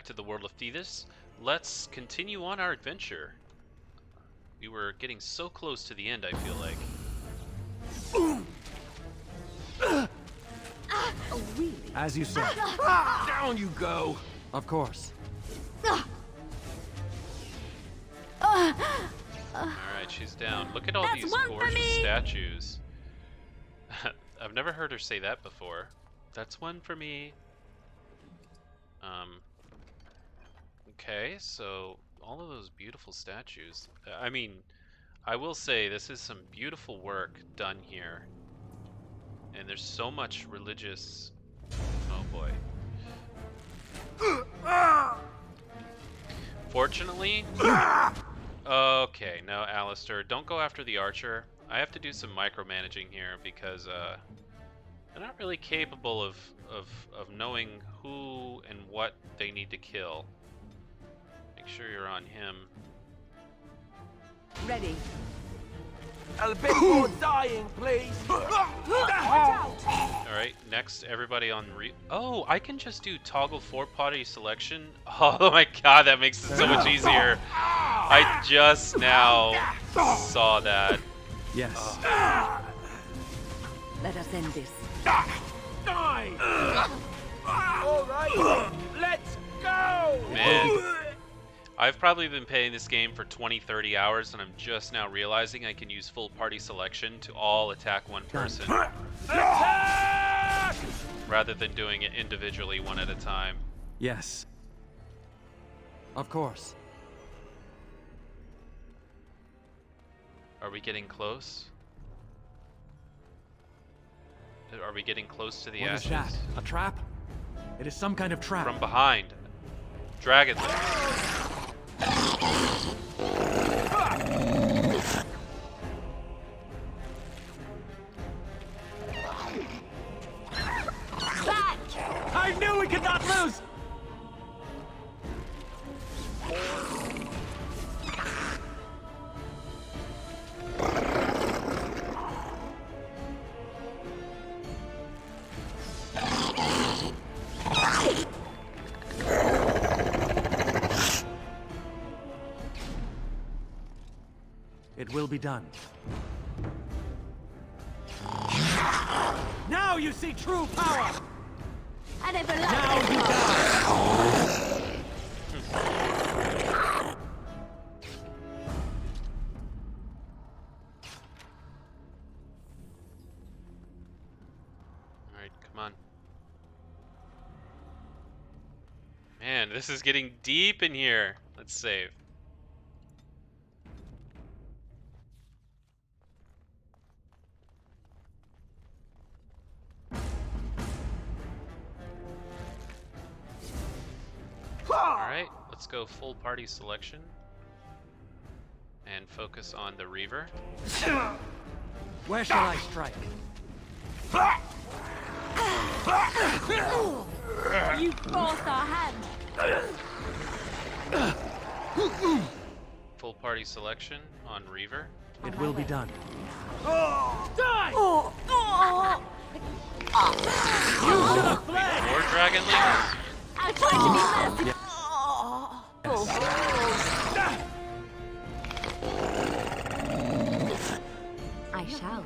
to the world of Thetis. Let's continue on our adventure. We were getting so close to the end, I feel like. Oh, really? As you say. Down you go! Of course. Alright, she's down. Look at all these gorgeous statues. I've never heard her say that before. That's one for me. Okay, so all of those beautiful statues. I mean, I will say this is some beautiful work done here. And there's so much religious... Oh boy. Fortunately... Okay, no, Alistair, don't go after the archer. I have to do some micromanaging here because I'm not really capable of knowing who and what they need to kill. Make sure you're on him. Ready. A bit more dying, please. Alright, next, everybody on Oh, I can just do toggle 4-party selection? Oh my god, that makes it so much easier. I just now saw that. Yes. Let us end this. Die! Alright, let's go! Man, I've probably been playing this game for 20-30 hours and I'm just now realizing I can use full party selection to all attack one person. Attack! Rather than doing it individually one at a time. Yes. Of course. Are we getting close? Are we getting close to the What ashes? is that? A trap? It is some kind of trap. From behind. Dragon Link. Back! I knew we could not lose! It will be done. Now you see true power! I never Now you die! Alright, come on. Man, this is getting deep in here. Let's save. Alright, let's go full party selection. And focus on the Reaver. Where shall I strike? You forced our hand. Full party selection on Reaver. It will be done. Die! Oh. More Dragon Links. I'll try to be merciful. I shall.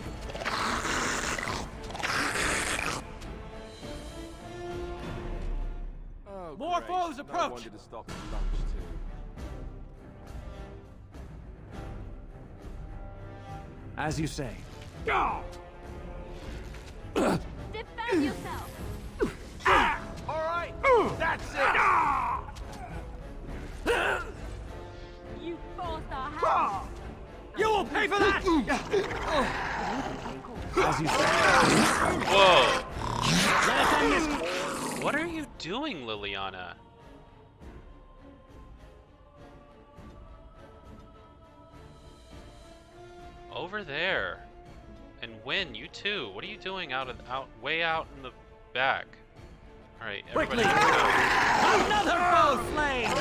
Oh, More great. foes No approach. wonder to stop for lunch too. As you say. Defend yourself. Alright, that's it! You forced our hand. You will pay for that! As you say. Whoa! Let us end this. What are you doing, Liliana? Over there. And Win, you too. What are you doing way out in the back? Alright, everybody. Quickly! Another foe slain!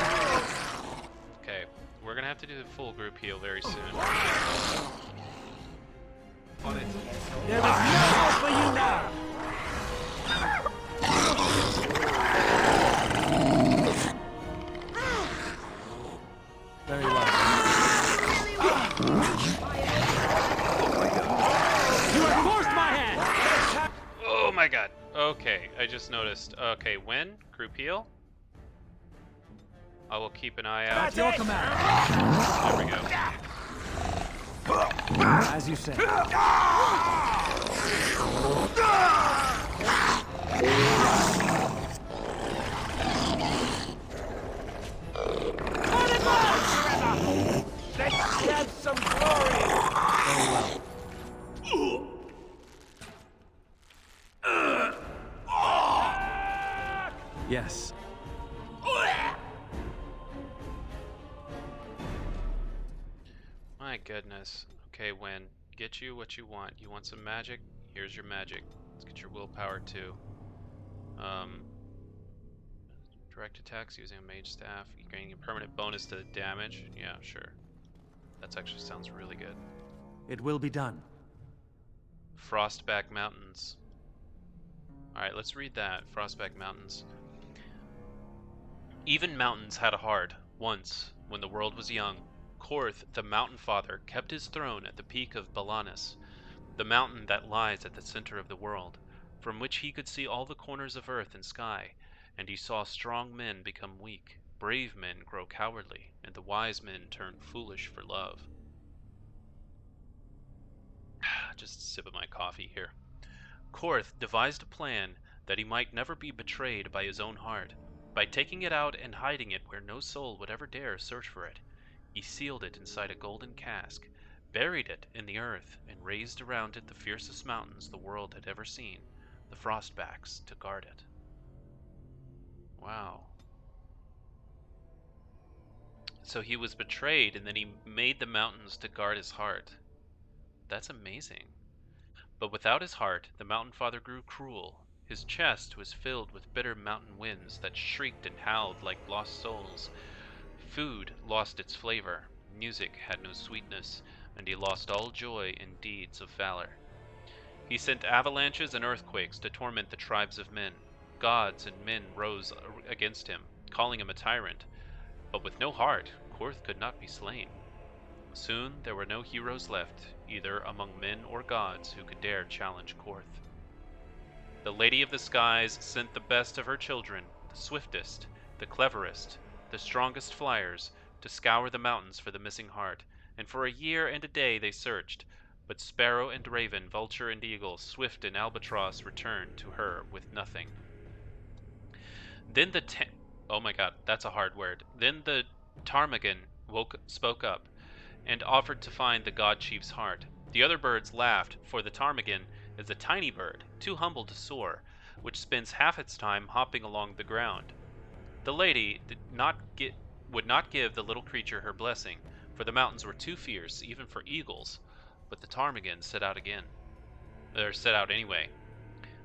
Okay, we're gonna have to do the full group heal very soon. On it. There is no hope for you now! Okay, I just noticed. Okay, when? Group heal? I will keep an eye out. That's your command. There we go. As you say. Let's have some glory! Very well. Yes. My goodness. Okay, Win. Get you what you want. You want some magic? Here's your magic. Let's get your willpower too. Direct attacks using a mage staff. You're gaining a permanent bonus to the damage. Yeah, sure. That actually sounds really good. It will be done. Frostback Mountains. Alright, let's read that. Frostback Mountains. Even mountains had a heart. Once, when the world was young, Korth, the Mountain Father, kept his throne at the peak of Balanus, the mountain that lies at the center of the world, from which he could see all the corners of earth and sky, and he saw strong men become weak, brave men grow cowardly, and the wise men turn foolish for love. Just a sip of my coffee here. Korth devised a plan that he might never be betrayed by his own heart. By taking it out and hiding it where no soul would ever dare search for it, he sealed it inside a golden cask, buried it in the earth, and raised around it the fiercest mountains the world had ever seen, the Frostbacks, to guard it. Wow. So he was betrayed, and then he made the mountains to guard his heart. That's amazing. But without his heart, the Mountain Father grew cruel. His chest was filled with bitter mountain winds that shrieked and howled like lost souls. Food lost its flavor, music had no sweetness, and he lost all joy in deeds of valor. He sent avalanches and earthquakes to torment the tribes of men. Gods and men rose against him, calling him a tyrant. But with no heart, Korth could not be slain. Soon there were no heroes left, either among men or gods, who could dare challenge Korth. The Lady of the Skies sent the best of her children, the swiftest, the cleverest, the strongest flyers, to scour the mountains for the missing heart, and for a year and a day they searched, but sparrow and raven, vulture and eagle, swift and albatross returned to her with nothing. Then oh my god, that's a hard word. Then the ptarmigan spoke up, and offered to find the god chief's heart. The other birds laughed, for the ptarmigan is a tiny bird, too humble to soar, which spends half its time hopping along the ground. The lady would not give the little creature her blessing, for the mountains were too fierce, even for eagles. But the ptarmigan set out anyway.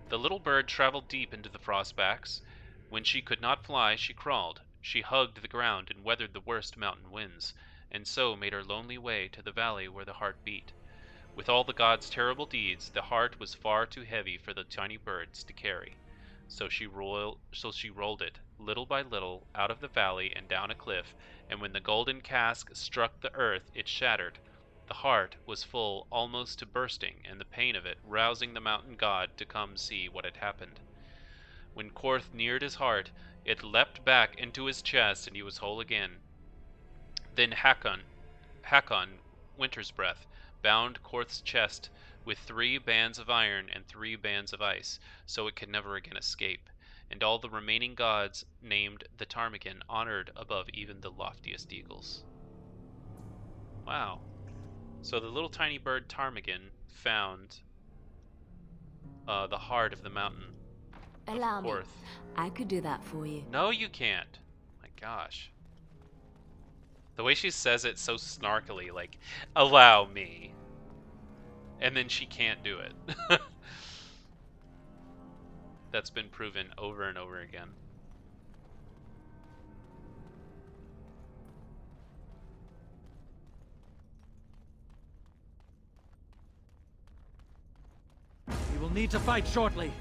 The little bird traveled deep into the Frostbacks. When she could not fly, she crawled. She hugged the ground and weathered the worst mountain winds, and so made her lonely way to the valley where the heart beat. With all the gods' terrible deeds, the heart was far too heavy for the tiny birds to carry. So she rolled it, little by little, out of the valley and down a cliff, and when the golden cask struck the earth, it shattered. The heart was full almost to bursting, and the pain of it rousing the mountain god to come see what had happened. When Korth neared his heart, it leapt back into his chest, and he was whole again. Then Hakon, Winter's Breath, bound Korth's chest with 3 bands of iron and 3 bands of ice, so it could never again escape, and all the remaining gods named the ptarmigan honored above even the loftiest eagles. Wow. So the little tiny bird ptarmigan found the heart of the mountain. Allow me. Korth. I could do that for you. No, you can't. My gosh. The way she says it so snarkily, like, allow me. And then she can't do it. That's been proven over and over again. We will need to fight shortly.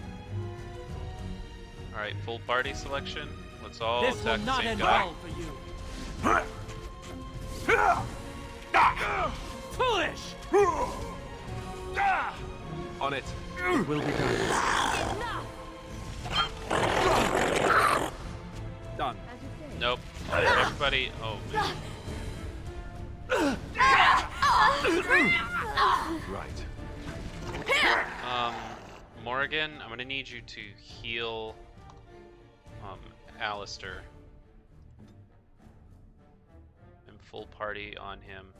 Alright, full party selection. Let's all This will attack the not same end guy. well for you. Foolish! On it. It will be done. Enough! Done. Nope. Everybody. Oh man. Right. Morrigan, I'm gonna need you to heal Alistair. And full party on him.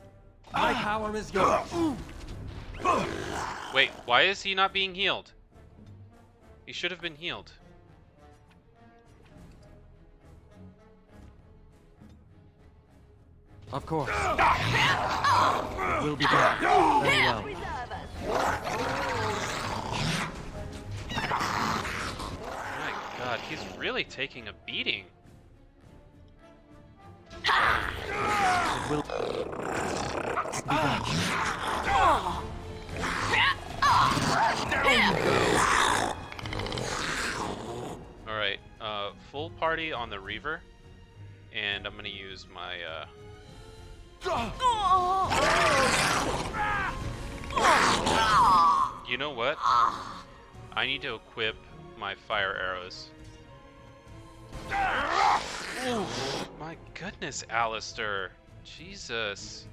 My power is yours. Wait, why is he not being healed? He should have been healed. Of course. It will be done. Very well. My God, he's really taking a beating. It will be done. All right, full party on the Reaver, and I'm gonna use my You know what? I need to equip my fire arrows. Ooh, my goodness, Alistair. Jesus.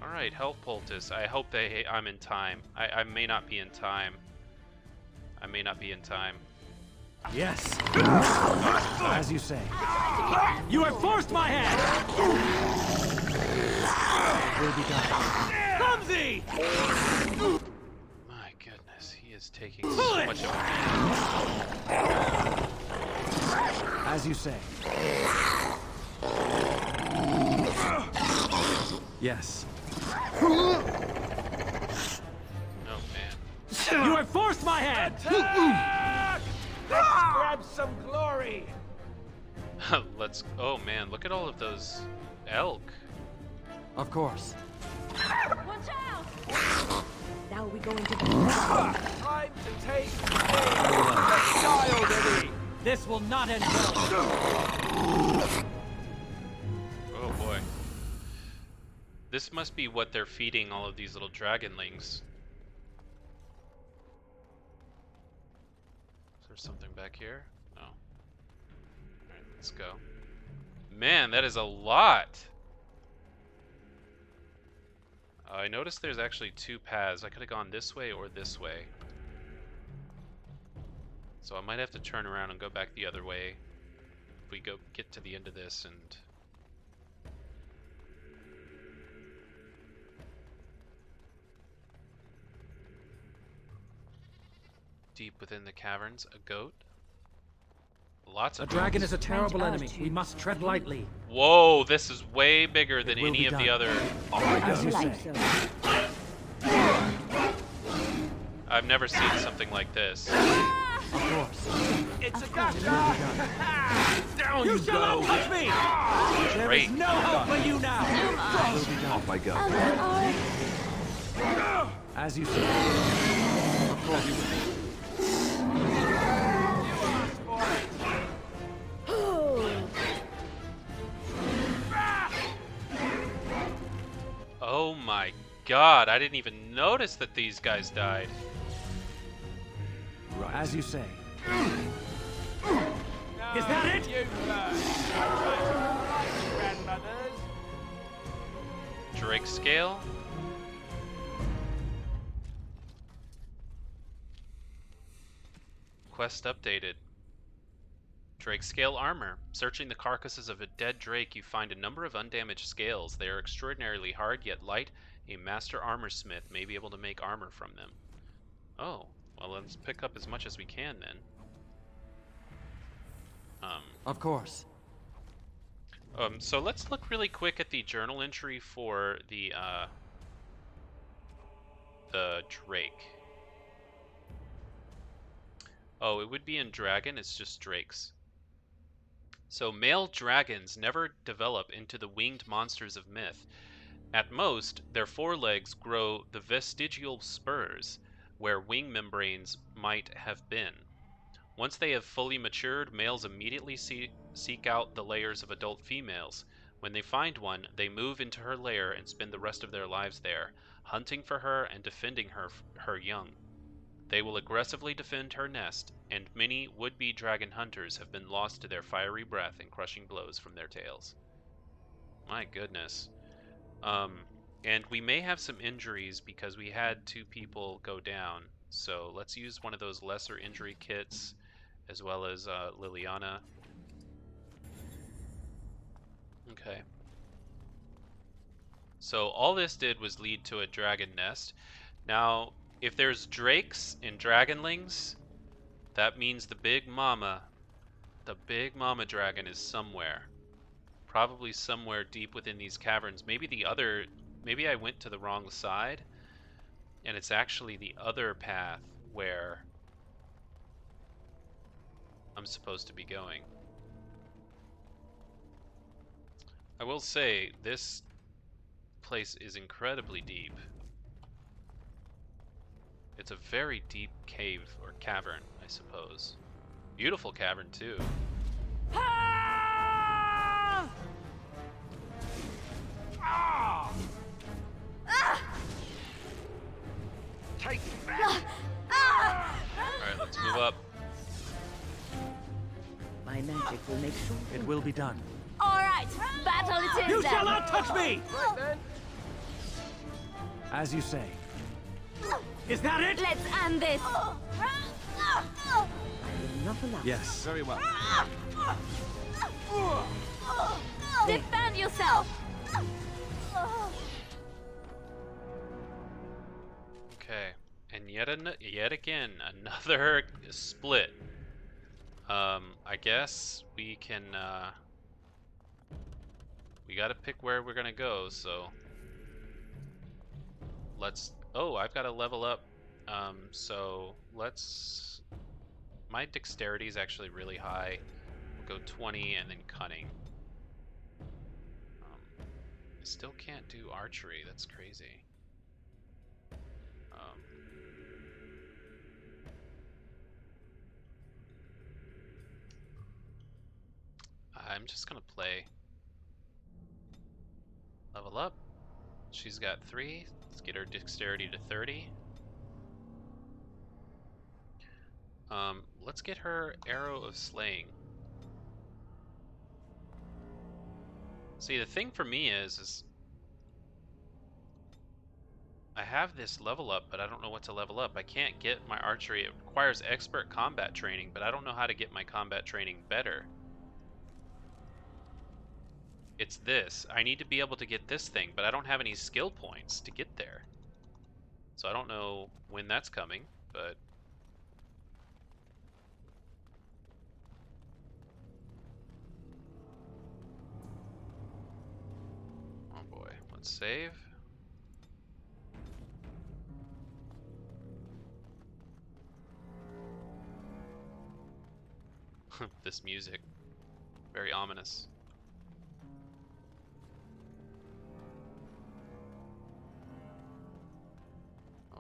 Alright, health poultice. I hope I'm in time. I may not be in time. I may not be in time. Yes. As you say. You have forced my hand! It will be done. Clumsy! My goodness, he is taking so much of a beating. As you say. Yes. Oh man. You have forced my hand! Let's grab some glory. Let's. Oh man, look at all of those elk. Of course. Watch out! Now we go into the... Time to take the Let's die already. This will not end well. Oh boy. This must be what they're feeding all of these little dragonlings. Is there something back here? No. Alright, let's go. Man, that is a lot! I noticed there's actually two paths. I could have gone this way or this way. So I might have to turn around and go back the other way if we get to the end of this and... Deep within the caverns, a goat. Lots A of dragon goats. is a terrible enemy. We must tread lightly. Whoa, this is way bigger than will any be of the done. other... As you say. I've never seen something like this. Of course. It's a gotcha. Down you shall not touch me! There Great. is no hope for you now! It will be done. Off I go. As you say. Of course. Oh my god, I didn't even notice that these guys died. Right. As you say. Is that it? You grandmothers. Drake scale. Quest updated. Drake scale armor. Searching the carcasses of a dead drake, you find a number of undamaged scales. They are extraordinarily hard yet light. A master armor smith may be able to make armor from them. Oh, well, let's pick up as much as we can then. Of course. So let's look really quick at the journal entry for the drake. Oh, it would be in dragon, it's just drakes. So male dragons never develop into the winged monsters of myth. At most, their forelegs grow the vestigial spurs, where wing membranes might have been. Once they have fully matured, males immediately seek out the lairs of adult females. When they find one, they move into her lair and spend the rest of their lives there, hunting for her and defending her young. They will aggressively defend her nest, and many would-be dragon hunters have been lost to their fiery breath and crushing blows from their tails. My goodness. And we may have some injuries because we had 2 people go down. So let's use one of those lesser injury kits, as well as Liliana. Okay. So all this did was lead to a dragon nest. Now, if there's drakes and dragonlings, that means the big mama dragon is somewhere. Probably somewhere deep within these caverns. Maybe I went to the wrong side, and it's actually the other path where I'm supposed to be going. I will say, this place is incredibly deep. It's a very deep cave, or cavern, I suppose. Beautiful cavern, too. Take that! Alright, let's move up. My magic will make sure. It will be done. All right, battle it is You then. shall not touch me! Right then. As you say. Is that it? Let's end this. I will not allow. Yes. Very well. Defend yourself. Okay, and yet again, another split. I guess we can, we gotta pick where we're gonna go, so let's, oh, I've gotta level up, so let's, my dexterity is actually really high. We'll go 20 and then cunning. I still can't do archery, that's crazy. I'm just gonna play level up. She's got 3. Let's get her dexterity to 30. Let's get her arrow of slaying. See, the thing for me is I have this level up, but I don't know what to level up. I can't get my archery. It requires expert combat training, but I don't know how to get my combat training better. It's this. I need to be able to get this thing, but I don't have any skill points to get there. So I don't know when that's coming, but... oh boy, let's save. This music. Very ominous.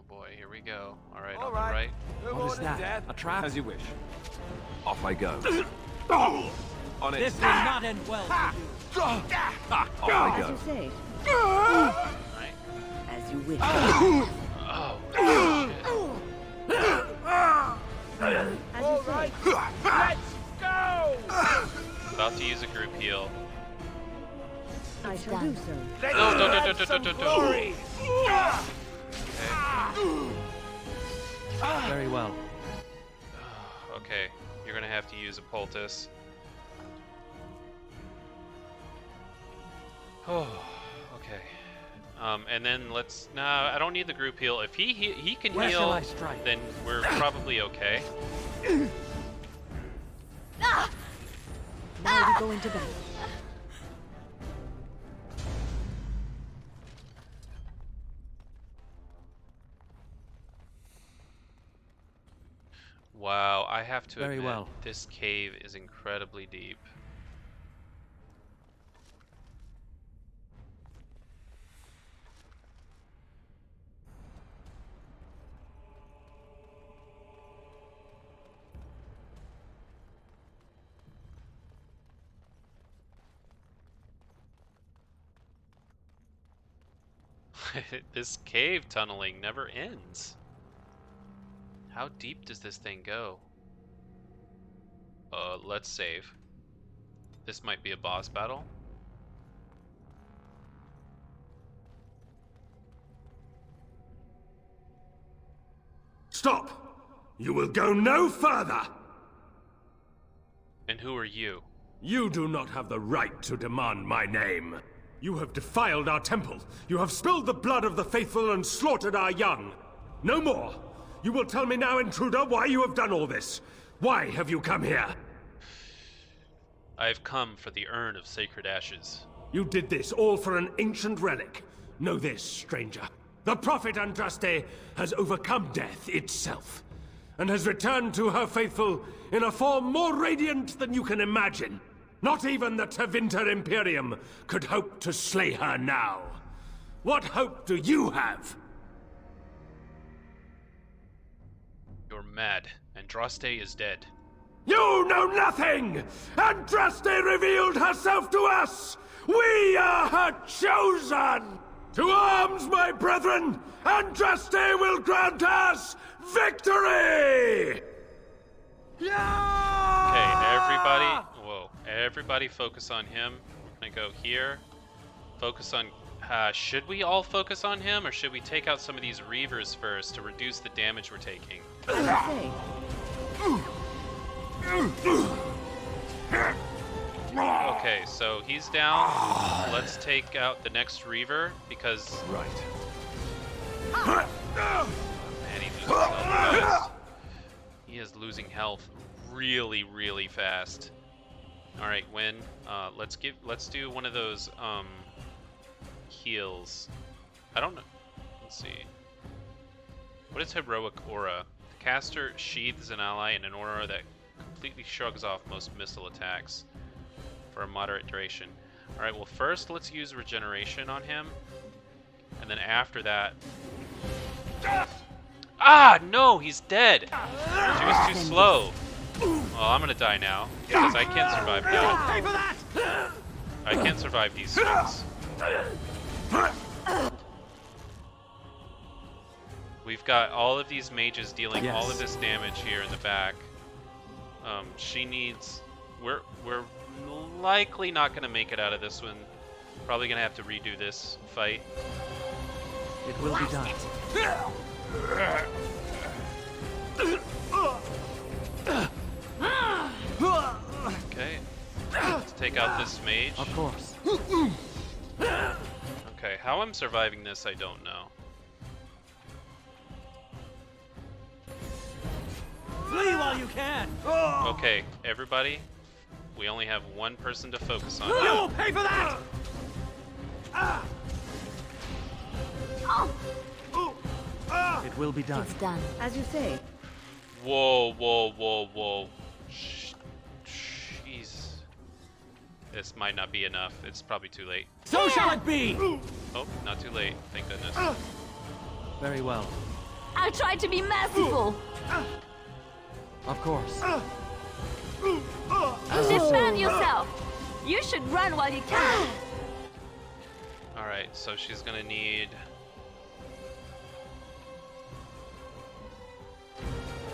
Boy, here we go. Alright, on the right. No What more is than that? death. A trap? As you wish. Off I go. On it. This will not end well for you. Off I As go. you say. Right. As you wish. Oh, shit. As All you say. right. Let's go. About to use a group heal. I shall do so. Let's No, no, no, have no, no, some no, no. glory. Very well. Okay, you're gonna have to use a poultice. Oh, okay. And then let's. Nah, I don't need the group heal. If he can Where shall heal, I strike? then we're probably okay. Now we go into battle. Wow, I have to Very admit, well. this cave is incredibly deep. This cave tunneling never ends. How deep does this thing go? Let's save. This might be a boss battle. Stop! You will go no further! And who are you? You do not have the right to demand my name. You have defiled our temple. You have spilled the blood of the faithful and slaughtered our young. No more. You will tell me now, intruder, why you have done all this. Why have you come here? I have come for the urn of sacred ashes. You did this all for an ancient relic. Know this, stranger. The prophet Andraste has overcome death itself, and has returned to her faithful in a form more radiant than you can imagine. Not even the Tevinter Imperium could hope to slay her now. What hope do you have? You're mad. Andraste is dead. You know nothing! Andraste revealed herself to us! We are her chosen! To arms, my brethren! Andraste will grant us victory! Okay, everybody, whoa, everybody focus on him. We're gonna go here. Focus on, should we all focus on him, or should we take out some of these Reavers first to reduce the damage we're taking? As you say. Okay, so he's down. Let's take out the next Reaver, because... Right. Man, he loses health fast. He is losing health really, really fast. Alright, Win, let's do one of those, heals. I don't know. Let's see. What is Heroic Aura? The caster sheathes an ally in an aura that completely shrugs off most missile attacks for a moderate duration. Alright, well first let's use regeneration on him. And then after that... Ah, no, he's dead! She was too slow. Well, I'm gonna die now, because I can't survive that. I can't survive these swings. We've got all of these mages dealing all of this damage here in the back. She needs... We're likely not gonna make it out of this one. Probably gonna have to redo this fight. It will be done. Okay. Let's take out this mage. Of course. Okay, how I'm surviving this, I don't know. Flee while you can. Okay, everybody, we only have one person to focus on. You will pay for that. It will be done. It's done. As you say. Whoa, whoa, whoa, whoa. Jeez. This might not be enough. It's probably too late. So shall it be. Oh, not too late. Thank goodness. Very well. I'll try to be merciful. Of course. Defend yourself. You should run while you can. Alright, so she's gonna need...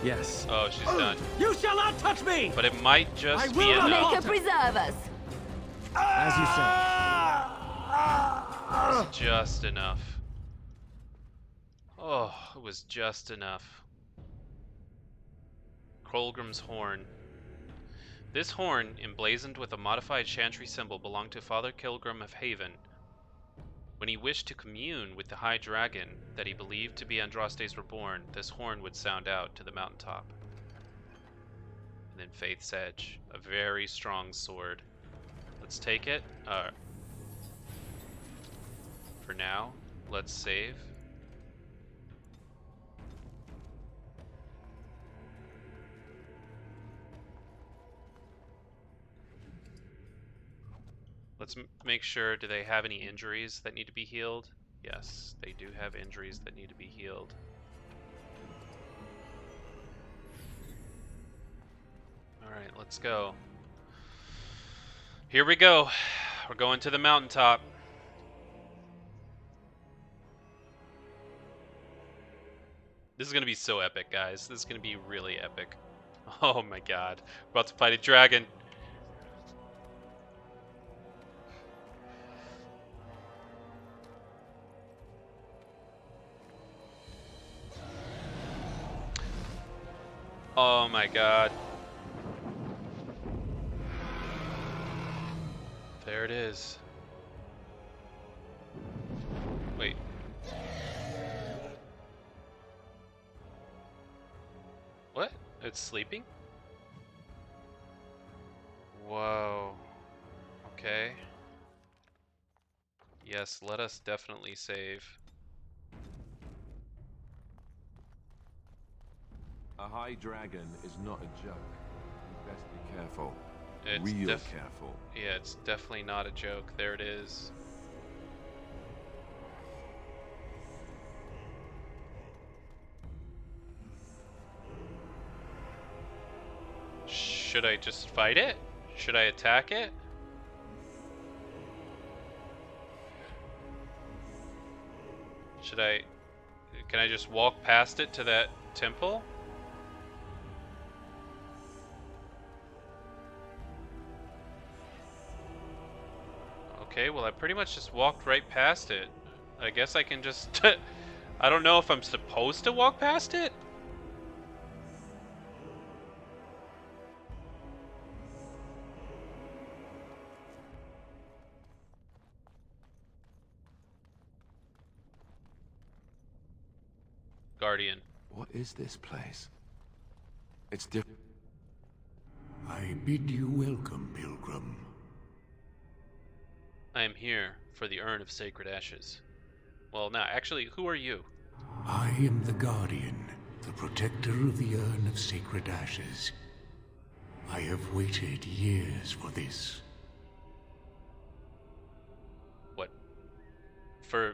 Yes. Oh, she's done. You shall not touch me. But it might just be Make enough. her preserve us. As you say. It's just enough. Oh, it was just enough. Kolgrim's horn. This horn, emblazoned with a modified chantry symbol, belonged to Father Kolgrim of Haven. When he wished to commune with the High Dragon that he believed to be Andraste's reborn, this horn would sound out to the mountaintop. And then Faith's Edge, a very strong sword. Let's take it. For now, let's save. Let's make sure, do they have any injuries that need to be healed? Yes, they do have injuries that need to be healed. Alright, let's go. Here we go. We're going to the mountaintop. This is gonna be so epic, guys. This is gonna be really epic. Oh my god. We're about to fight a dragon. Oh my god. There it is. Wait. What? It's sleeping? Whoa. Okay. Yes, let us definitely save. A high dragon is not a joke. You best be careful. It's Real careful. Yeah, it's definitely not a joke. There it is. Should I just fight it? Should I attack it? Should I... Can I just walk past it to that temple? Okay, well I pretty much just walked right past it. I guess I can just... I don't know if I'm supposed to walk past it? Guardian. What is this place? It's different. I bid you welcome, Pilgrim. I am here for the Urn of Sacred Ashes. Well, now, actually, who are you? I am the Guardian, the protector of the Urn of Sacred Ashes. I have waited years for this. What?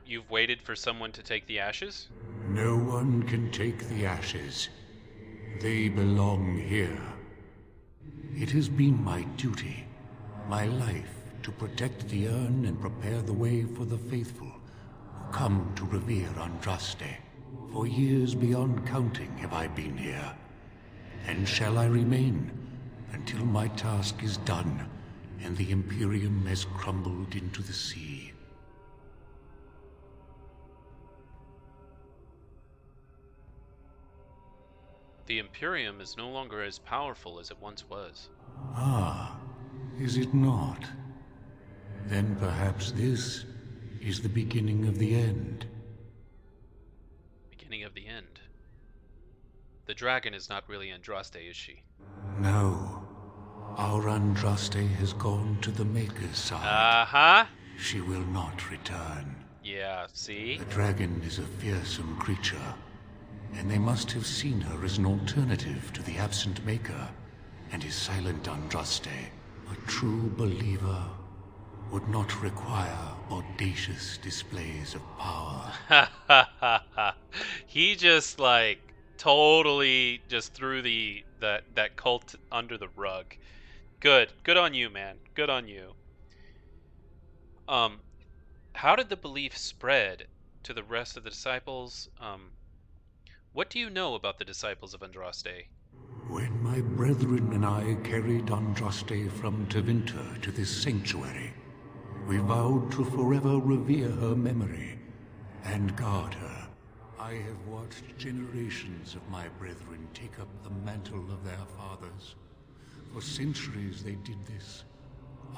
You've waited for someone to take the ashes? No one can take the ashes. They belong here. It has been my duty, my life, to protect the urn and prepare the way for the faithful who come to revere Andraste. For years beyond counting have I been here, and shall I remain until my task is done and the Imperium has crumbled into the sea. The Imperium is no longer as powerful as it once was. Ah, is it not? Then perhaps this is the beginning of the end. Beginning of the end. The dragon is not really Andraste, is she? No. Our Andraste has gone to the Maker's side. Uh-huh. She will not return. Yeah, see? The dragon is a fearsome creature, and they must have seen her as an alternative to the absent Maker and his silent Andraste. A true believer would not require audacious displays of power. He just, like, totally just threw that cult under the rug. Good on you, man. Good on you. How did the belief spread to the rest of the disciples? What do you know about the disciples of Andraste? When my brethren and I carried Andraste from Tevinter to this sanctuary, we vowed to forever revere her memory and guard her. I have watched generations of my brethren take up the mantle of their fathers. For centuries they did this,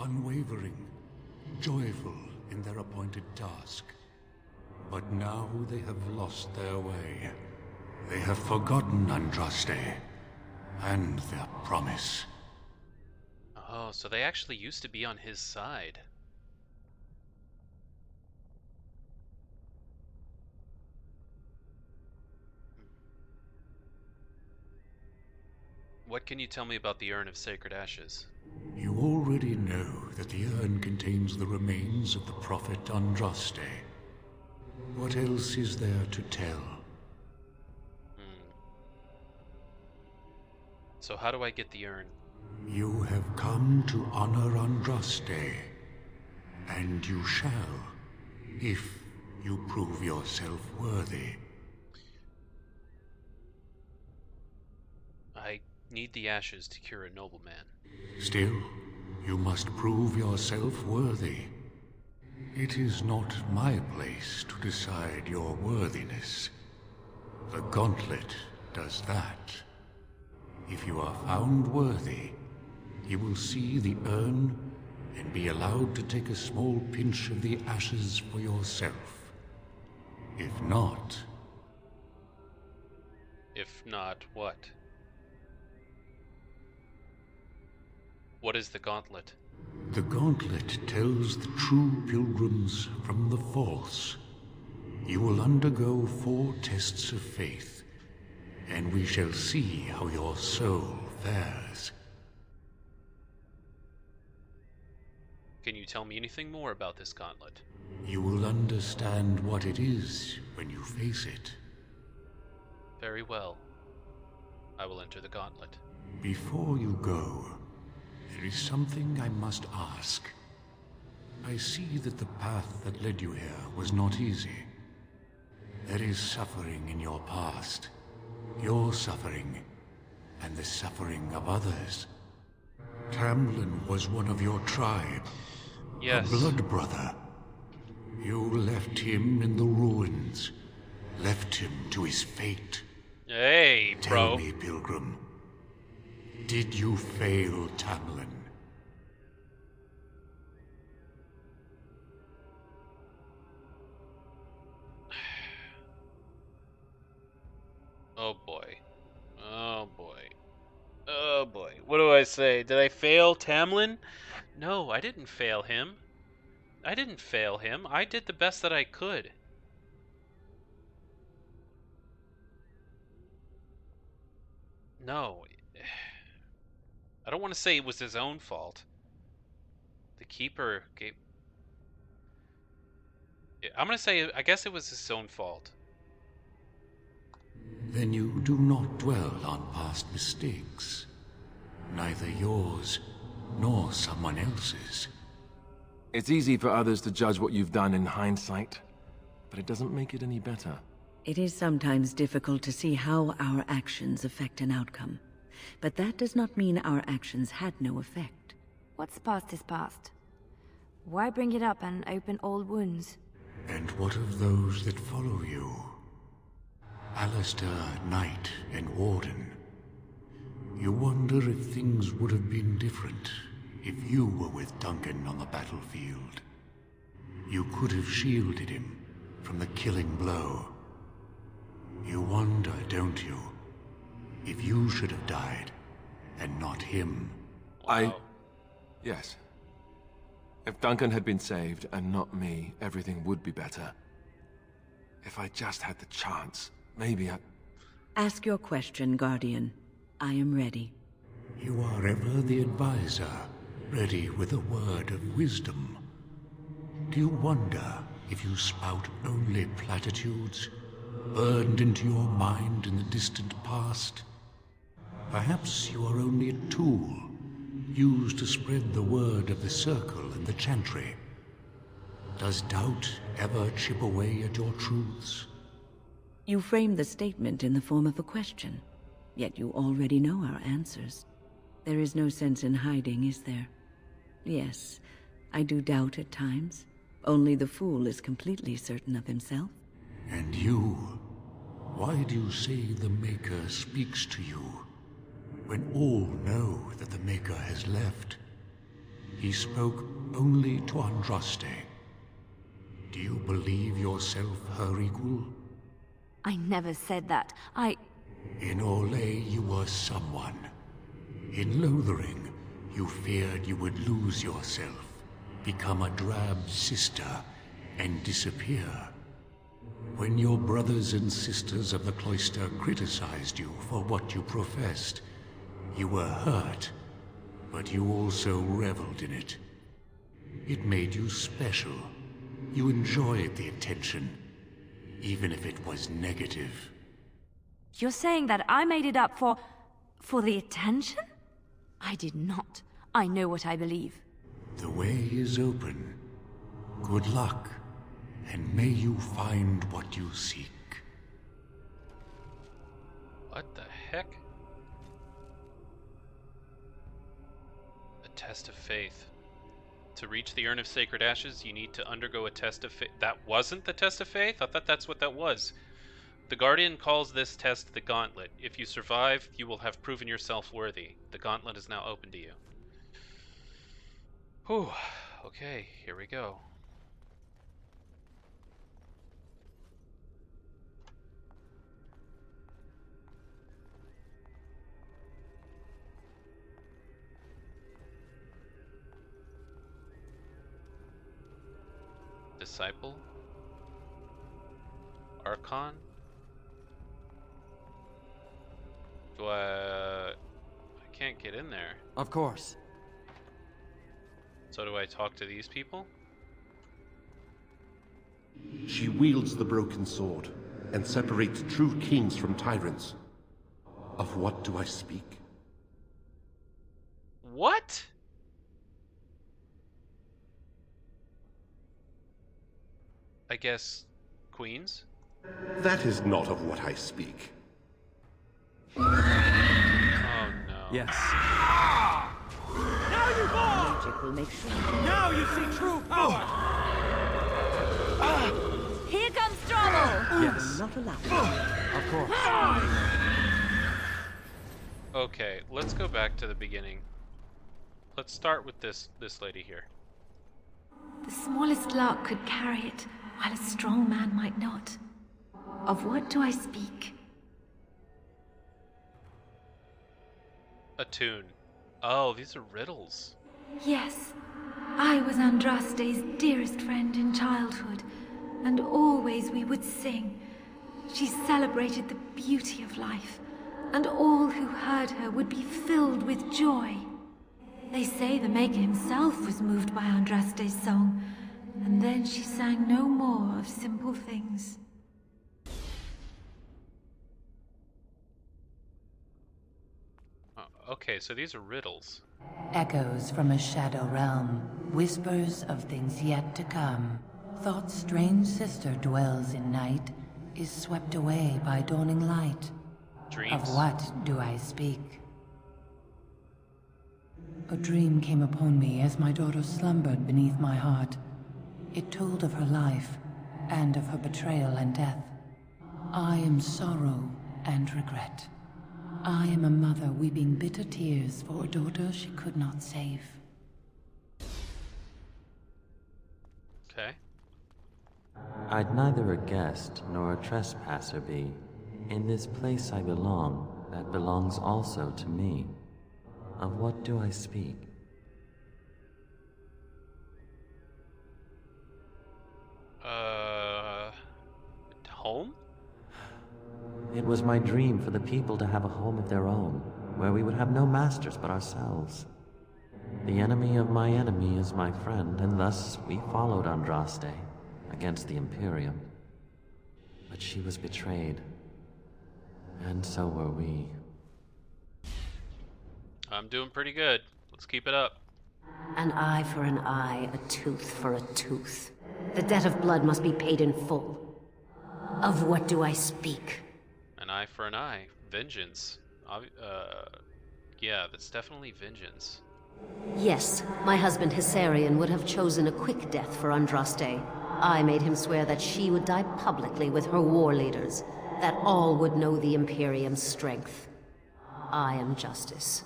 unwavering, joyful in their appointed task. But now they have lost their way. They have forgotten Andraste and their promise. Oh, so they actually used to be on his side. What can you tell me about the Urn of Sacred Ashes? You already know that the urn contains the remains of the prophet Andraste. What else is there to tell? So how do I get the urn? You have come to honor Andraste, and you shall, if you prove yourself worthy. Need the ashes to cure a nobleman. Still, you must prove yourself worthy. It is not my place to decide your worthiness. The Gauntlet does that. If you are found worthy, you will see the urn and be allowed to take a small pinch of the ashes for yourself. If not... If not, what? What is the Gauntlet? The Gauntlet tells the true pilgrims from the false. You will undergo 4 tests of faith, and we shall see how your soul fares. Can you tell me anything more about this Gauntlet? You will understand what it is when you face it. Very well. I will enter the Gauntlet. Before you go, there is something I must ask. I see that the path that led you here was not easy. There is suffering in your past. Your suffering, and the suffering of others. Tamlen was one of your tribe. Yes. A blood brother. You left him in the ruins. Left him to his fate. Hey, bro. Tell me, Pilgrim. Did you fail Tamlen? Oh boy. Oh boy. Oh boy. What do I say? Did I fail Tamlin? No, I didn't fail him. I didn't fail him. I did the best that I could. No. I don't want to say it was his own fault. The Keeper gave... I'm going to say, I guess it was his own fault. Then you do not dwell on past mistakes. Neither yours, nor someone else's. It's easy for others to judge what you've done in hindsight, but it doesn't make it any better. It is sometimes difficult to see how our actions affect an outcome. But that does not mean our actions had no effect. What's past is past. Why bring it up and open old wounds? And what of those that follow you? Alistair, Knight, and Warden. You wonder if things would have been different if you were with Duncan on the battlefield. You could have shielded him from the killing blow. You wonder, don't you, if you should have died and not him? Yes. If Duncan had been saved and not me, everything would be better. If I just had the chance, maybe I... Ask your question, Guardian. I am ready. You are ever the advisor, ready with a word of wisdom. Do you wonder if you spout only platitudes, burned into your mind in the distant past? Perhaps you are only a tool, used to spread the word of the Circle and the Chantry. Does doubt ever chip away at your truths? You framed the statement in the form of a question, yet you already know our answers. There is no sense in hiding, is there? Yes, I do doubt at times. Only the fool is completely certain of himself. And you? Why do you say the Maker speaks to you, when all know that the Maker has left? He spoke only to Andraste. Do you believe yourself her equal? I never said that. In Orlais, you were someone. In Lothering, you feared you would lose yourself, become a drab sister, and disappear. When your brothers and sisters of the cloister criticized you for what you professed, you were hurt, but you also reveled in it. It made you special. You enjoyed the attention, even if it was negative. You're saying that I made it up for the attention? I did not. I know what I believe. The way is open. Good luck, and may you find what you seek. What the heck? Test of faith. To reach the Urn of Sacred Ashes, you need to undergo a test of faith. That wasn't the test of faith? I thought that's what that was. The Guardian calls this test the Gauntlet. If you survive, you will have proven yourself worthy. The Gauntlet is now open to you. Whew. Okay, here we go. Disciple? Archon? I can't get in there. Of course. So do I talk to these people? She wields the broken sword and separates true kings from tyrants. Of what do I speak? What? I guess queens? That is not of what I speak. Oh no. Yes. Now you fall! Magic will make sure. Now you see true power! Here comes trouble! Yes. Not allowed. Of course. Okay, let's go back to the beginning. Let's start with this lady here. The smallest lark could carry it, while a strong man might not. Of what do I speak? A tune. Oh, these are riddles. Yes, I was Andraste's dearest friend in childhood, and always we would sing. She celebrated the beauty of life, and all who heard her would be filled with joy. They say the Maker himself was moved by Andraste's song, and then she sang no more of simple things. Okay, so these are riddles. Echoes from a shadow realm, whispers of things yet to come. Thought's strange sister dwells in night, is swept away by dawning light. Dreams. Of what do I speak? A dream came upon me as my daughter slumbered beneath my heart. It told of her life, and of her betrayal and death. I am sorrow and regret. I am a mother weeping bitter tears for a daughter she could not save. Okay. I'd neither a guest nor a trespasser be. In this place I belong, that belongs also to me. Of what do I speak? Home? It was my dream for the people to have a home of their own, where we would have no masters but ourselves. The enemy of my enemy is my friend, and thus we followed Andraste against the Imperium. But she was betrayed, and so were we. I'm doing pretty good. Let's keep it up. An eye for an eye, a tooth for a tooth. The debt of blood must be paid in full. Of what do I speak? An eye for an eye. Vengeance. Yeah, that's definitely vengeance. Yes, my husband Hysarion would have chosen a quick death for Andraste. I made him swear that she would die publicly with her war leaders, that all would know the Imperium's strength. I am justice.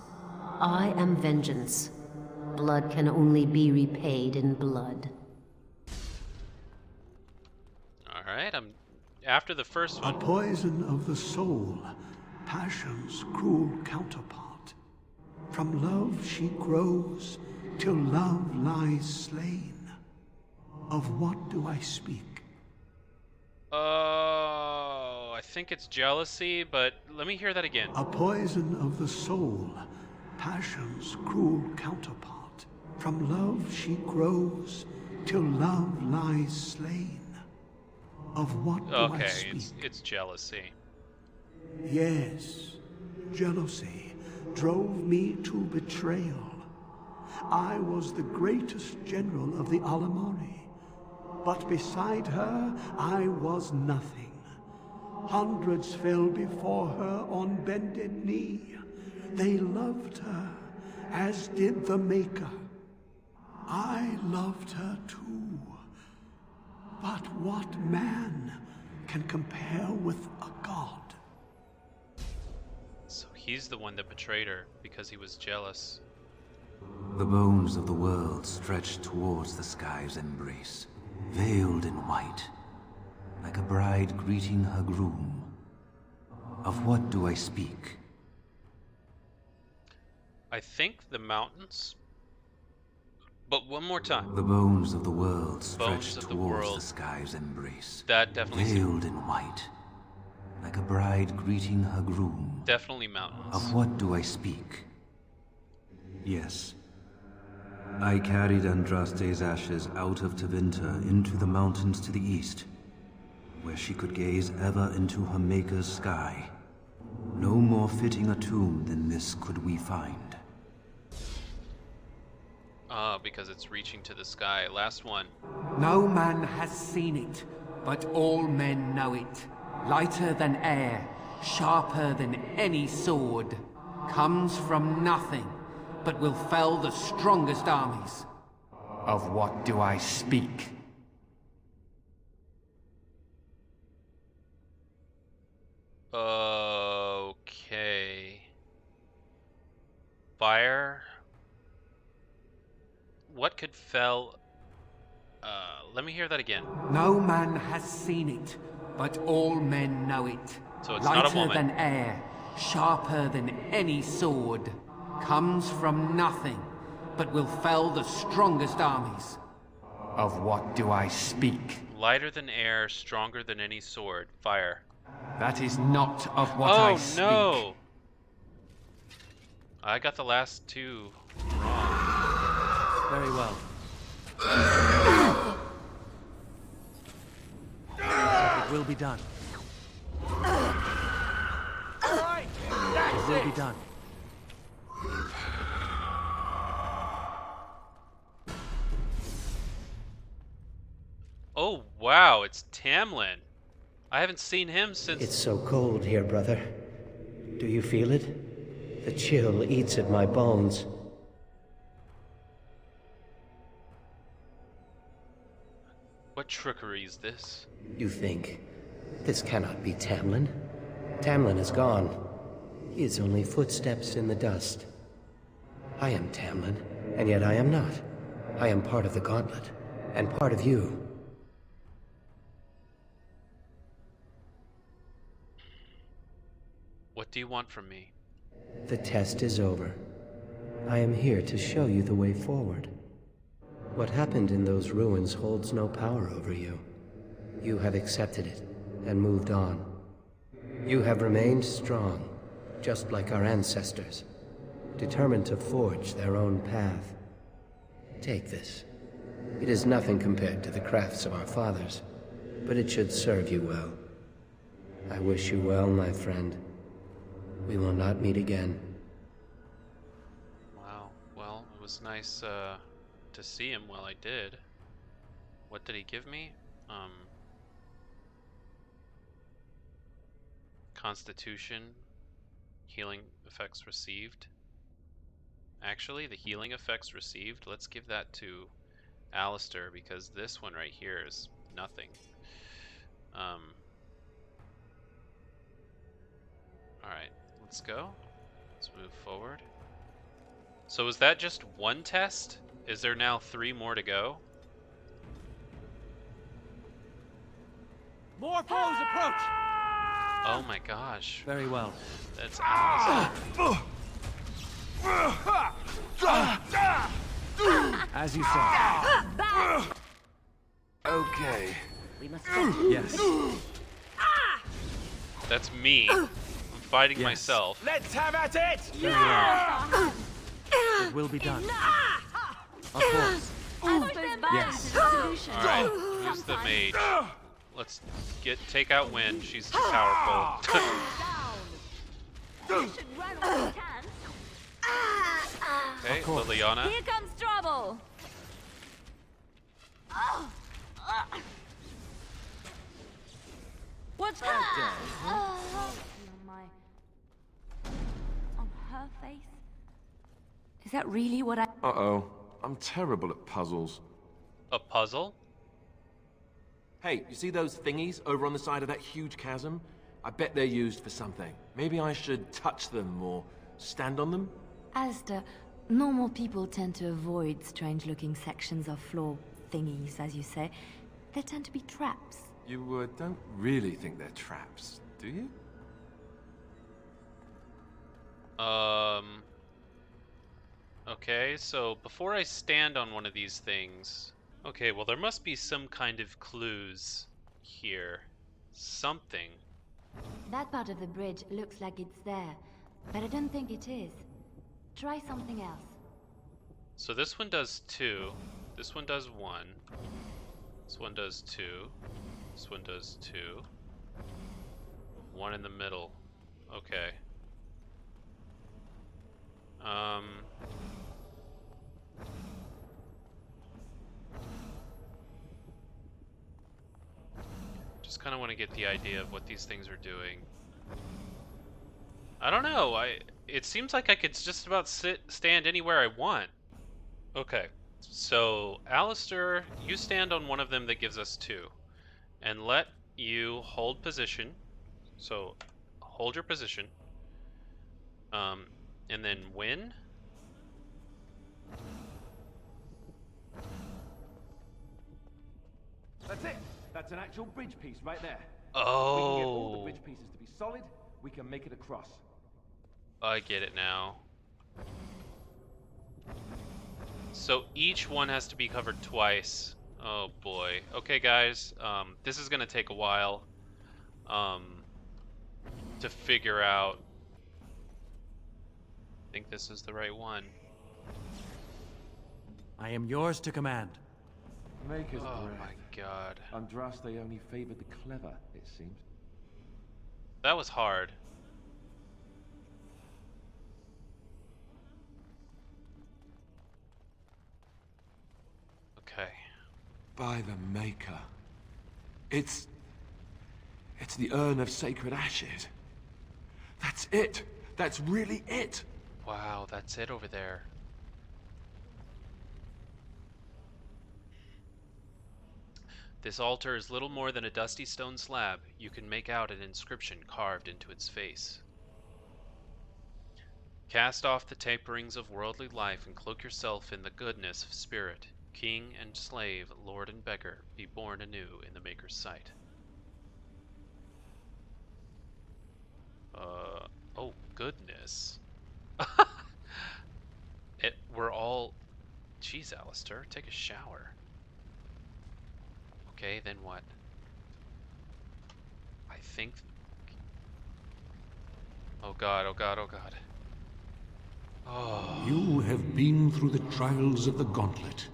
I am vengeance. Blood can only be repaid in blood. Alright, I'm after the first A one. poison of the soul, passion's cruel counterpart. From love she grows, till love lies slain. Of what do I speak? Oh, I think it's jealousy, but let me hear that again. A poison of the soul, passion's cruel counterpart. From love she grows, till love lies slain. Of what do I Okay, speak? it's jealousy. Yes, jealousy drove me to betrayal. I was the greatest general of the Alamari, but beside her I was nothing. Hundreds fell before her on bended knee. They loved her as did the Maker. I loved her too. But what man can compare with a god? So he's the one that betrayed her because he was jealous. The bones of the world stretched towards the sky's embrace, veiled in white, like a bride greeting her groom. Of what do I speak? I think the mountains. But one more time. The bones of the world stretched Bones of the towards world. the sky's embrace, That definitely veiled in white, like a bride greeting her groom. Definitely mountains. Of what do I speak? Yes. I carried Andraste's ashes out of Tevinter into the mountains to the east, where she could gaze ever into her Maker's sky. No more fitting a tomb than this could we find. Because it's reaching to the sky. Last one. No man has seen it, but all men know it. Lighter than air, sharper than any sword. Comes from nothing, but will fell the strongest armies. Of what do I speak? Okay. Fire. What could fell? Let me hear that again. No man has seen it, but all men know it. So it's not a Lighter woman. than air, sharper than any sword. Comes from nothing, but will fell the strongest armies. Of what do I speak? Lighter than air, stronger than any sword. Fire. That is not of what I speak. Oh no! I got the last two wrong. Very well. It will be done. Right, It will be done. Oh wow, it's Tamlen. I haven't seen him since. It's so cold here, brother. Do you feel it? The chill eats at my bones. What trickery is this? You think, this cannot be Tamlen. Tamlen is gone. He is only footsteps in the dust. I am Tamlen, and yet I am not. I am part of the Gauntlet, and part of you. What do you want from me? The test is over. I am here to show you the way forward. What happened in those ruins holds no power over you. You have accepted it and moved on. You have remained strong, just like our ancestors, determined to forge their own path. Take this. It is nothing compared to the crafts of our fathers, but it should serve you well. I wish you well, my friend. We will not meet again. Wow. Well, it was nice to see him while I did. What did he give me? Constitution. Healing effects received. Actually, the healing effects received, let's give that to Alistair, because this one right here is nothing. Alright, let's go. Let's move forward. So is that just one test? Is there now 3 more to go? More foes approach! Oh my gosh. Very well. That's Alistair. As you saw. Okay. We must Yes. That's me. I'm fighting Yes. myself. Let's have at it! Very well. It will be done. Of course. Yes. Alright, who's the mage? Let's take out Wynn. She's too powerful. Okay, Liliana. Here comes trouble. What's that? On her face. Is that really what I... Uh-oh. I'm terrible at puzzles. A puzzle? Hey, you see those thingies over on the side of that huge chasm? I bet they're used for something. Maybe I should touch them or stand on them? Alistair, normal people tend to avoid strange-looking sections of floor thingies, as you say. They tend to be traps. You don't really think they're traps, do you? Okay, so before I stand on one of these things... Okay, well there must be some kind of clues here. Something. That part of the bridge looks like it's there, but I don't think it is. Try something else. So this one does 2. This one does 1. This one does 2. This one does 2. 1 in the middle. Okay. Just kind of want to get the idea of what these things are doing. I don't know. It seems like I could just about stand anywhere I want. Okay. So, Alistair, you stand on one of them that gives us 2. And let you hold position. So, hold your position. And then win. That's it. That's an actual bridge piece right there. Oh. We can get all the bridge pieces to be solid. We can make it across. I get it now. So each one has to be covered twice. Oh boy. Okay, guys. This is gonna take a while. To figure out. I think this is the right one. I am yours to command. Maker's Oh breath. my god. Andraste only favored the clever, it seems. That was hard. Okay. By the Maker. It's the Urn of Sacred Ashes. That's it. That's really it. Wow, that's it over there. This altar is little more than a dusty stone slab. You can make out an inscription carved into its face. Cast off the taperings of worldly life and cloak yourself in the goodness of spirit. King and slave, lord and beggar, be born anew in the Maker's sight. Oh goodness. We're all... Jeez, Alistair, take a shower. Okay, then what? I think... Oh god, oh god, oh god. Oh. You have been through the trials of the Gauntlet.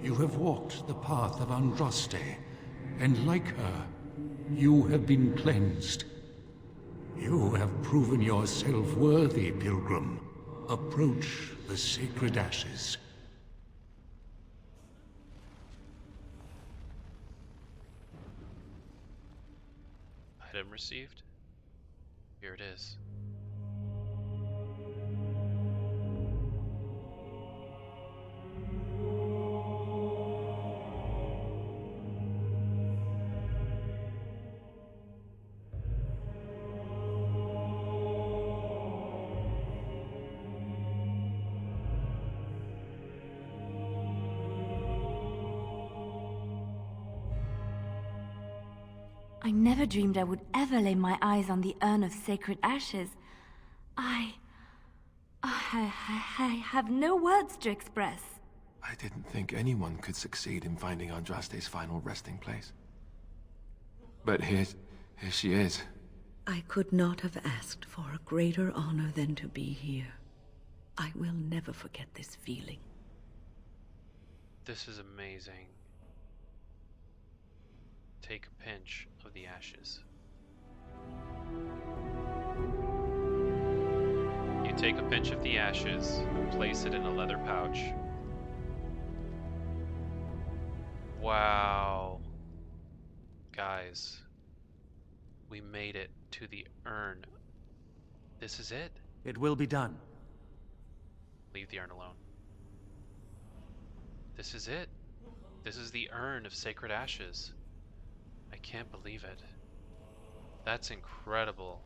You have walked the path of Andraste, and like her, you have been cleansed. You have proven yourself worthy, Pilgrim. Approach the sacred ashes. Item received. Here it is. I never dreamed I would ever lay my eyes on the Urn of Sacred Ashes. I have no words to express. I didn't think anyone could succeed in finding Andraste's final resting place. But here she is. I could not have asked for a greater honor than to be here. I will never forget this feeling. This is amazing. Take a pinch of the ashes. You take a pinch of the ashes and place it in a leather pouch. Wow. Guys, we made it to the urn. This is it. It will be done. Leave the urn alone. This is it. This is the urn of sacred ashes. I can't believe it. That's incredible.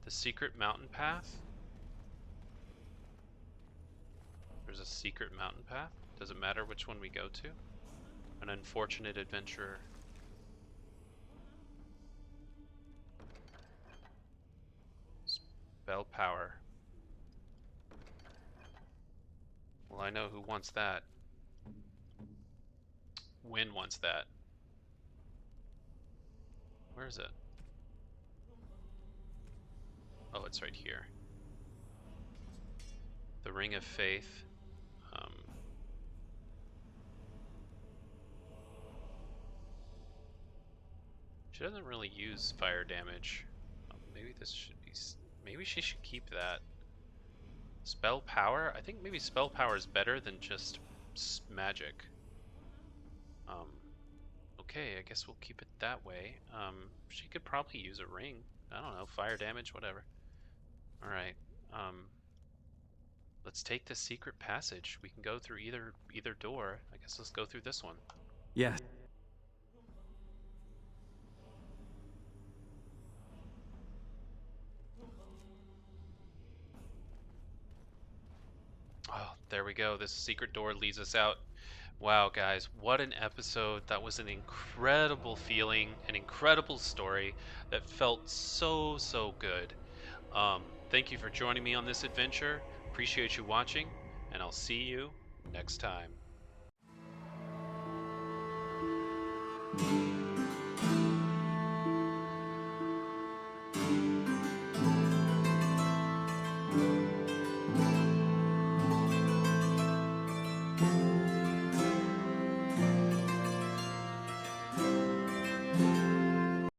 The secret mountain path? There's a secret mountain path? Does it matter which one we go to? An unfortunate adventurer. Spell power. Well, I know who wants that. Wynn wants that. Where is it? Oh, it's right here. The Ring of Faith. She doesn't really use fire damage. Maybe this should be... Maybe she should keep that. Spell power? I think maybe spell power is better than just magic. Okay, I guess we'll keep it that way. She could probably use a ring. I don't know, fire damage, whatever. Alright, let's take the secret passage. We can go through either door. I guess let's go through this one. Yes. Oh, there we go. This secret door leads us out. Wow, guys, what an episode. That was an incredible feeling, an incredible story that felt so, so good. Thank you for joining me on this adventure. Appreciate you watching, and I'll see you next time.